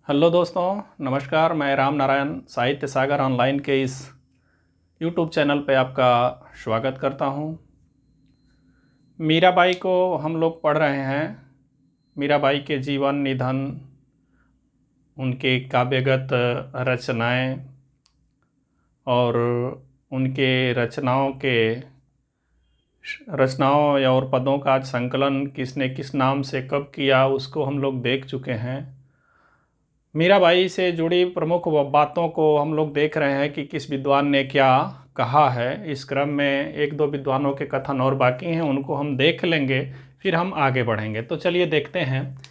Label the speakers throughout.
Speaker 1: Hello दोस्तों, नमस्कार। मैं राम नारायण साहित्य सागर ऑनलाइन के इस यूट्यूब चैनल पे आपका स्वागत करता हूँ। मीराबाई को हम लोग पढ़ रहे हैं। मीराबाई के जीवन निधन, उनके काव्यगत रचनाएं और उनके रचनाओं और पदों का संकलन किसने किस नाम से कब किया, उसको हम लोग देख चुके हैं। मीराबाई से जुड़ी प्रमुख बातों को हम लोग देख रहे हैं कि किस विद्वान ने क्या कहा है। इस क्रम में एक दो विद्वानों के कथन और बाकी हैं, उनको हम देख लेंगे, फिर हम आगे बढ़ेंगे। तो चलिए देखते हैं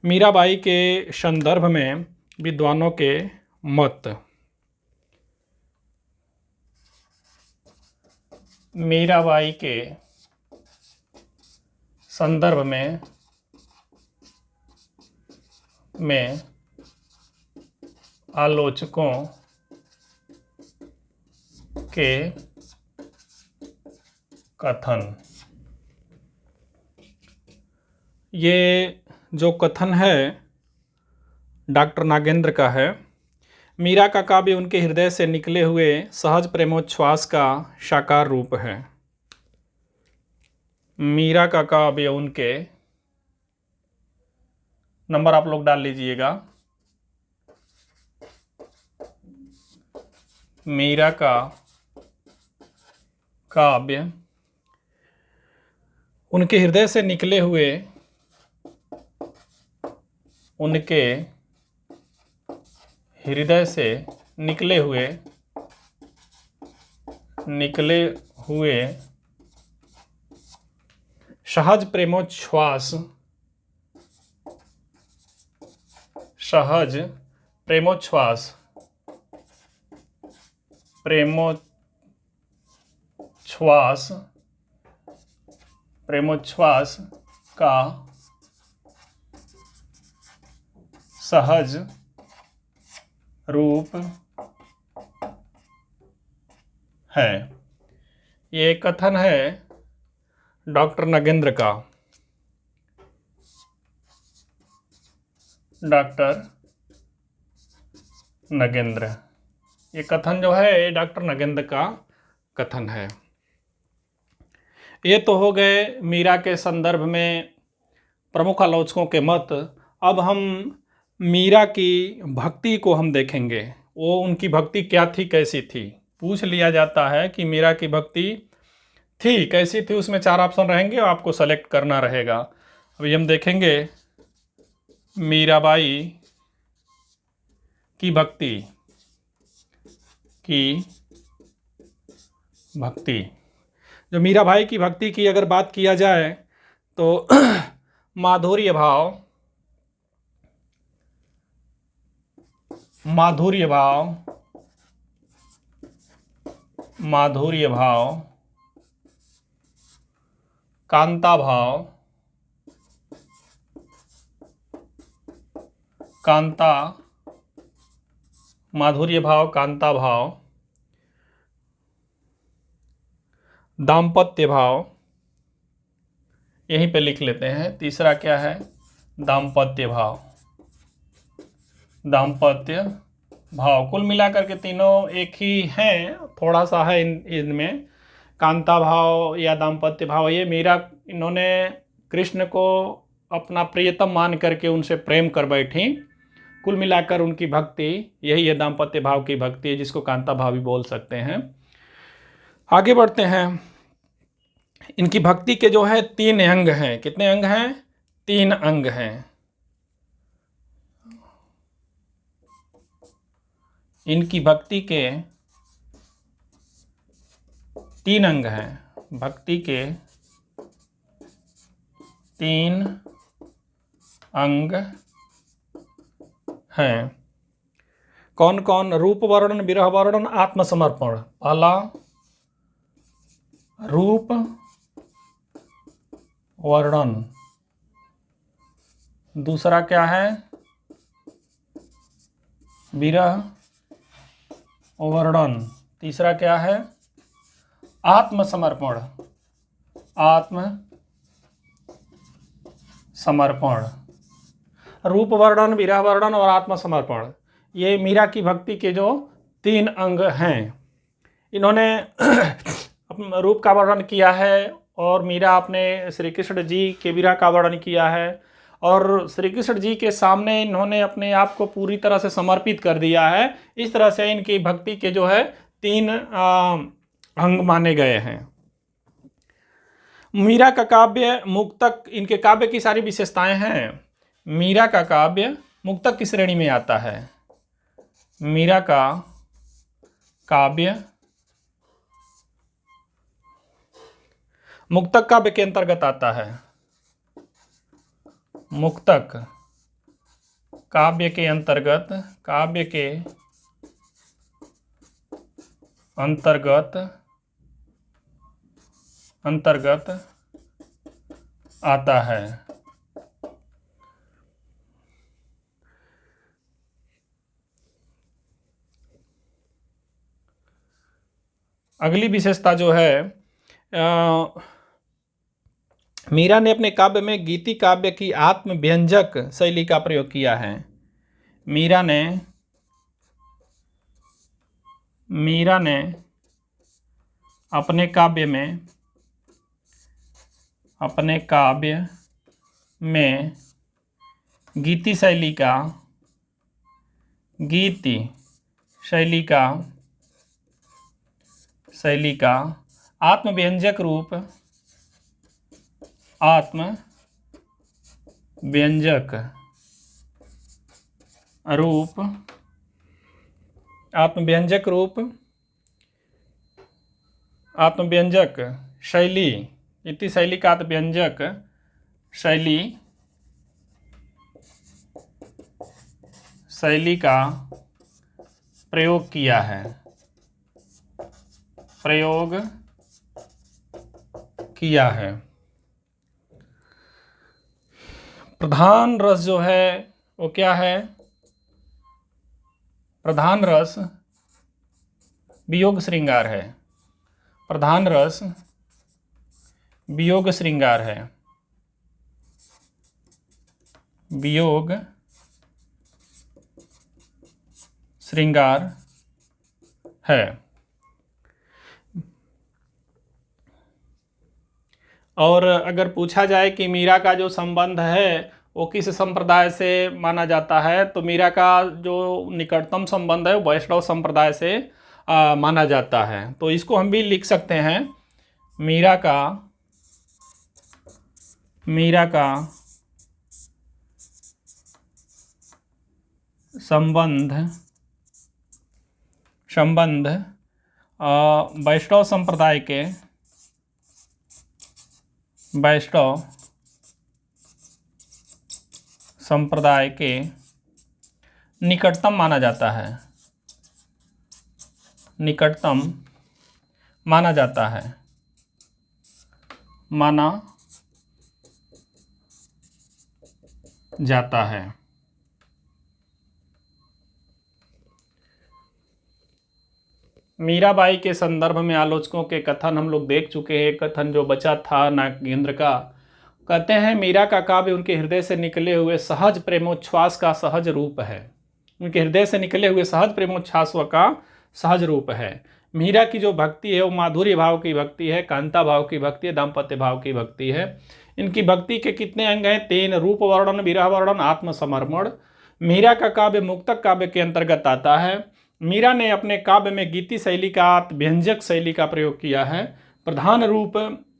Speaker 1: मीराबाई के संदर्भ में विद्वानों के मत। मीराबाई के संदर्भ में आलोचकों के कथन। ये जो कथन है डॉक्टर नागेंद्र का है। मीरा का काव्य उनके हृदय से निकले हुए सहज प्रेमोच्छ्वास का साकार रूप है। मीरा का काव्य उनके, नंबर आप लोग डाल लीजिएगा। मीरा का काव्य उनके हृदय से निकले हुए सहज प्रेमोच्छ्वास का सहज रूप है। ये कथन है डॉक्टर नगेंद्र का। डॉक्टर नगेंद्र, ये कथन जो है ये डॉक्टर नगेंद्र का कथन है। ये तो हो गए मीरा के संदर्भ में प्रमुख आलोचकों के मत। अब हम मीरा की भक्ति को हम देखेंगे। वो उनकी भक्ति क्या थी, कैसी थी। पूछ लिया जाता है कि मीरा की भक्ति थी कैसी थी। उसमें 4 ऑप्शन रहेंगे, आपको सेलेक्ट करना रहेगा। अभी हम देखेंगे मीराबाई की भक्ति। जो मीराबाई की भक्ति की अगर बात किया जाए तो माधुर्य भाव, कांता भाव, दाम्पत्य भाव, यहीं पे लिख लेते हैं। तीसरा क्या है? दाम्पत्य भाव। कुल मिलाकर के तीनों एक ही हैं, थोड़ा सा है इनमें कांता भाव या दाम्पत्य भाव। ये मीरा, इन्होंने कृष्ण को अपना प्रियतम मान करके उनसे प्रेम कर बैठी। कुल मिलाकर उनकी भक्ति यही है, दाम्पत्य भाव की भक्ति है, जिसको कांता भाव भी बोल सकते हैं। आगे बढ़ते हैं। इनकी भक्ति के जो है 3 अंग हैं। कितने अंग हैं? 3 अंग हैं। इनकी भक्ति के 3 अंग हैं। भक्ति के 3 अंग हैं। कौन कौन? रूप वर्णन, विरह वर्णन, आत्मसमर्पण। पहला रूप वर्णन, दूसरा क्या है? विरह वर्णन, तीसरा क्या है? आत्मसमर्पण। रूप वर्णन, विरह वर्णन और आत्मसमर्पण, ये मीरा की भक्ति के जो 3 अंग हैं। इन्होंने रूप का वर्णन किया है और मीरा अपने श्री कृष्ण जी के विरह का वर्णन किया है, और श्री कृष्ण जी के सामने इन्होंने अपने आप को पूरी तरह से समर्पित कर दिया है। इस तरह से इनकी भक्ति के जो है 3 अंग माने गए हैं। मीरा का काव्य मुक्तक, इनके काव्य की सारी विशेषताएं हैं। मीरा का काव्य मुक्तक की श्रेणी में आता है। मीरा का काव्य मुक्तक काव्य के अंतर्गत आता है। मुक्तक काव्य के अंतर्गत, काव्य के अंतर्गत आता है। अगली विशेषता जो है, मीरा ने अपने काव्य में गीति काव्य की आत्म व्यंजक शैली का प्रयोग किया है। मीरा ने अपने काव्य में गीति शैली का आत्म व्यंजक रूप आत्मव्यंजक शैली, इति शैली का आत्मव्यंजक शैली का प्रयोग किया है। प्रधान रस जो है वो क्या है? प्रधान रस वियोग श्रृंगार है। प्रधान रस वियोग श्रृंगार है। वियोग श्रृंगार है। और अगर पूछा जाए कि मीरा का जो संबंध है वो किस संप्रदाय से माना जाता है, तो मीरा का जो निकटतम संबंध है वो वैष्णव संप्रदाय से माना जाता है। तो इसको हम भी लिख सकते हैं, मीरा का संबंध वैष्णव संप्रदाय के निकटतम माना जाता है। माना जाता है। मीराबाई के संदर्भ में आलोचकों के कथन हम लोग देख चुके हैं। कथन जो बचा था नागेंद्र का, कहते हैं मीरा का काव्य उनके हृदय से निकले हुए सहज प्रेमोच्छ्वास का सहज रूप है। उनके हृदय से निकले हुए सहज प्रेमोच्छ्वास का सहज रूप है। मीरा की जो भक्ति है वो माधुर्य भाव की भक्ति है, कांता भाव की भक्ति है, दाम्पत्य भाव की भक्ति है। इनकी भक्ति के कितने अंग हैं? 3। रूप वर्णन, विरह वर्णन, आत्मसमर्पण। मीरा का काव्य मुक्तक काव्य के अंतर्गत आता है। मीरा ने अपने काव्य में गीति शैली का व्यंजक शैली का प्रयोग किया है। प्रधान रूप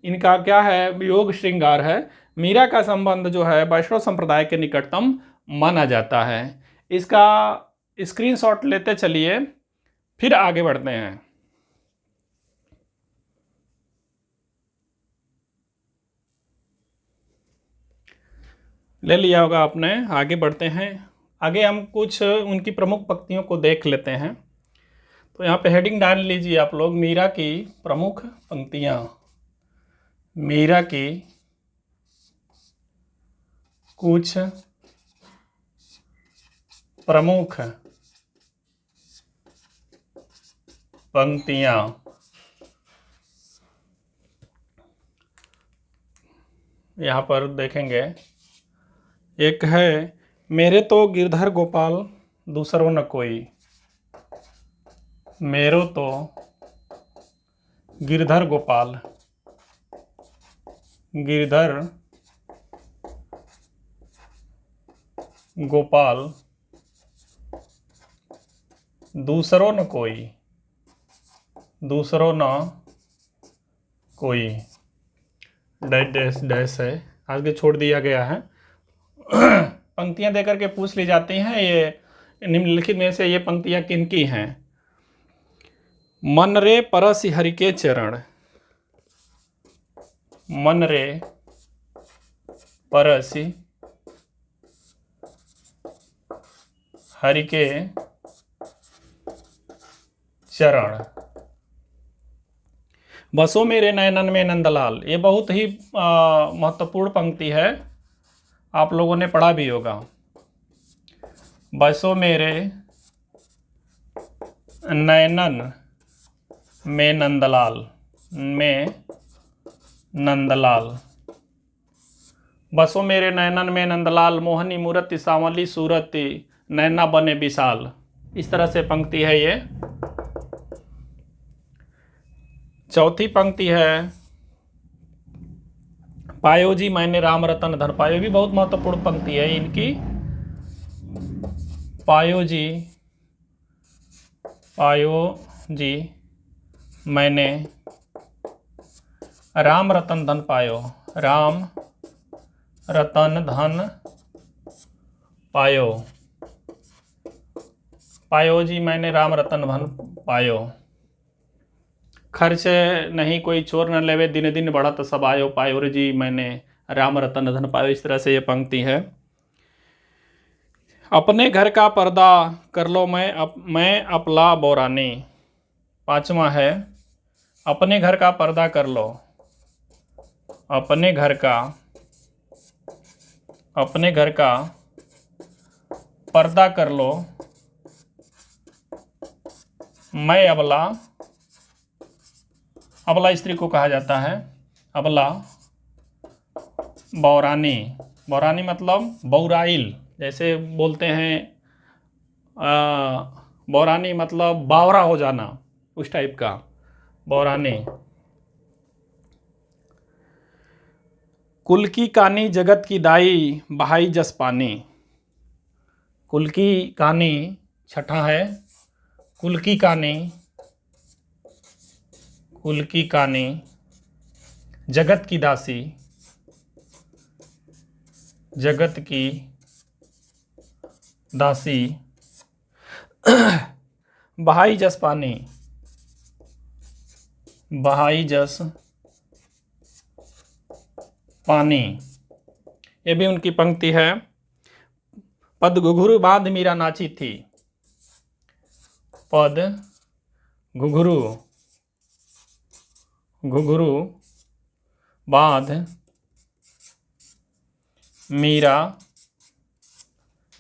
Speaker 1: इनका क्या है? वियोग श्रृंगार है। मीरा का संबंध जो है वैष्णव संप्रदाय के निकटतम माना जाता है। इसका स्क्रीनशॉट लेते चलिए, फिर आगे बढ़ते हैं। ले लिया होगा आपने। आगे बढ़ते हैं। आगे हम कुछ उनकी प्रमुख पंक्तियों को देख लेते हैं। तो यहाँ पे हेडिंग डाल लीजिए आप लोग, मीरा की प्रमुख पंक्तियाँ। मीरा की कुछ प्रमुख पंक्तियाँ। यहाँ पर देखेंगे, एक है मेरे तो गिरधर गोपाल दूसरो न कोई। मेरो तो गिरधर गोपाल, गिरधर गोपाल दूसरो न कोई, दूसरो न कोई। डैश डैश डैश है, आगे छोड़ दिया गया है। पंक्तियां देकर के पूछ ली जाती हैं, ये निम्नलिखित में से ये पंक्तियां किनकी हैं। मन रे परसि हरि के चरण, मन रे परसि हरि के चरण, बसो मेरे नयनन में नंदलाल। ये बहुत ही महत्वपूर्ण पंक्ति है, आप लोगों ने पढ़ा भी होगा। बसो मेरे नयनन में नंदलाल, में नंदलाल। बसो मेरे नयनन में नंदलाल, मोहनी मूरति सांवली सूरति, नैना बने विशाल। इस तरह से पंक्ति है ये। चौथी पंक्ति है, पायो जी मैंने राम रतन धन पायो। भी बहुत महत्वपूर्ण पंक्ति है इनकी। पायो जी, पायो जी मैंने राम रतन धन पायो, राम रतन धन पायो। पायो जी मैंने राम रतन धन पायो, खर्च नहीं कोई चोर न लेवे, दिन दिन बढ़त सब आयो, पायो रे जी मैंने राम रतन धन पायो। इस तरह से ये पंक्ति है। अपने घर का पर्दा कर लो मैं अपला बोरानी। पांचवा है, अपने घर का पर्दा कर लो, अपने घर का पर्दा कर लो, मैं अबला, अबला स्त्री को कहा जाता है, अबला बौरानी। बौरानी मतलब बौराइल, जैसे बोलते हैं बौरानी मतलब बावरा हो जाना, उस टाइप का बौरानी। कुल की कानी जगत की दाई, बहाई जस पानी। कुल की कानी छठा है, कुल की कानी, कुल की कानी जगत की दासी, जगत की दासी। बहाई जस पानी, बहाई जस पानी। ये भी उनकी पंक्ति है। पद घुघरू बांध मीरा नाची थी, पद घुघरू, घुघरू बांध मीरा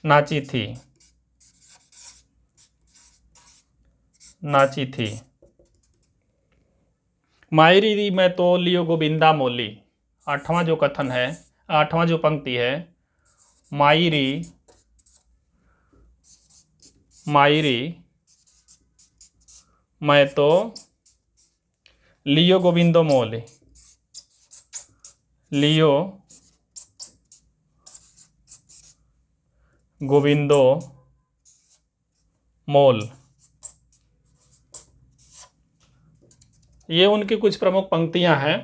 Speaker 1: नाची थी, नाची थी। मायरी दी मैं तो लियो गोविंदा मोली। आठवां जो कथन है, आठवां जो पंक्ति है, मायरी, मायरी मैं तो लियो गोविंदो मोल, लियो गोविंदो मोल। ये उनकी कुछ प्रमुख पंक्तियां हैं।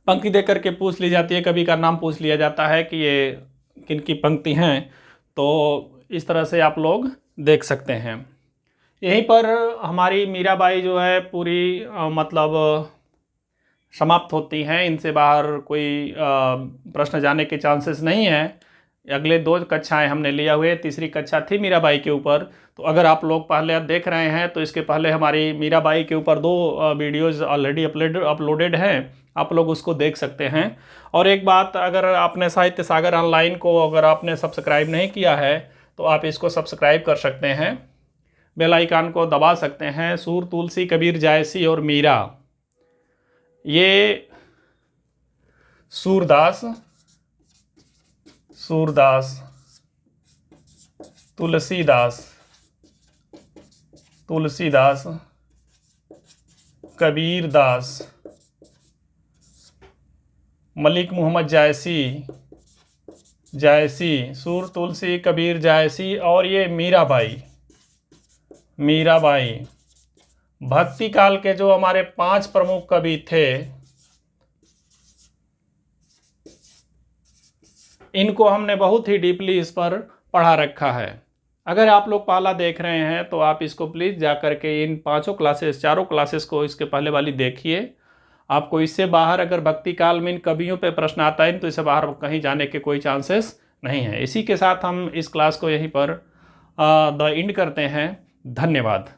Speaker 1: पंक्ति देख करके पूछ ली जाती है, कवि का नाम पूछ लिया जाता है कि ये किनकी पंक्ति हैं, तो इस तरह से आप लोग देख सकते हैं। यहीं पर हमारी मीराबाई जो है पूरी मतलब समाप्त होती हैं। इनसे बाहर कोई प्रश्न जाने के चांसेस नहीं है। अगले 2 कक्षाएं हमने लिया हुए, तीसरी कक्षा थी मीराबाई के ऊपर। तो अगर आप लोग पहले देख रहे हैं तो इसके पहले हमारी मीराबाई के ऊपर 2 वीडियोज़ ऑलरेडी अपलोडेड हैं, आप लोग उसको देख सकते हैं। और एक बात, अगर आपने साहित्य सागर ऑनलाइन को अगर आपने सब्सक्राइब नहीं किया है तो आप इसको सब्सक्राइब कर सकते हैं, बेल आइकन को दबा सकते हैं। सूर, तुलसी, कबीर, जायसी और मीरा, ये सूरदास, सूरदास, तुलसीदास, तुलसीदास, कबीरदास, मलिक मोहम्मद जायसी, जायसी, सूर, तुलसी, कबीर, जायसी, और ये मीराबाई, मीराबाई। भक्ति काल के जो हमारे 5 प्रमुख कवि थे, इनको हमने बहुत ही डीपली इस पर पढ़ा रखा है। अगर आप लोग पहला देख रहे हैं तो आप इसको प्लीज़ जा कर के इन 5 क्लासेस, 4 क्लासेस को इसके पहले वाली देखिए। आपको इससे बाहर अगर भक्ति काल में इन कवियों पे प्रश्न आता है तो इससे बाहर कहीं जाने के कोई चांसेस नहीं है। इसी के साथ हम इस क्लास को यहीं पर द एंड करते हैं। धन्यवाद।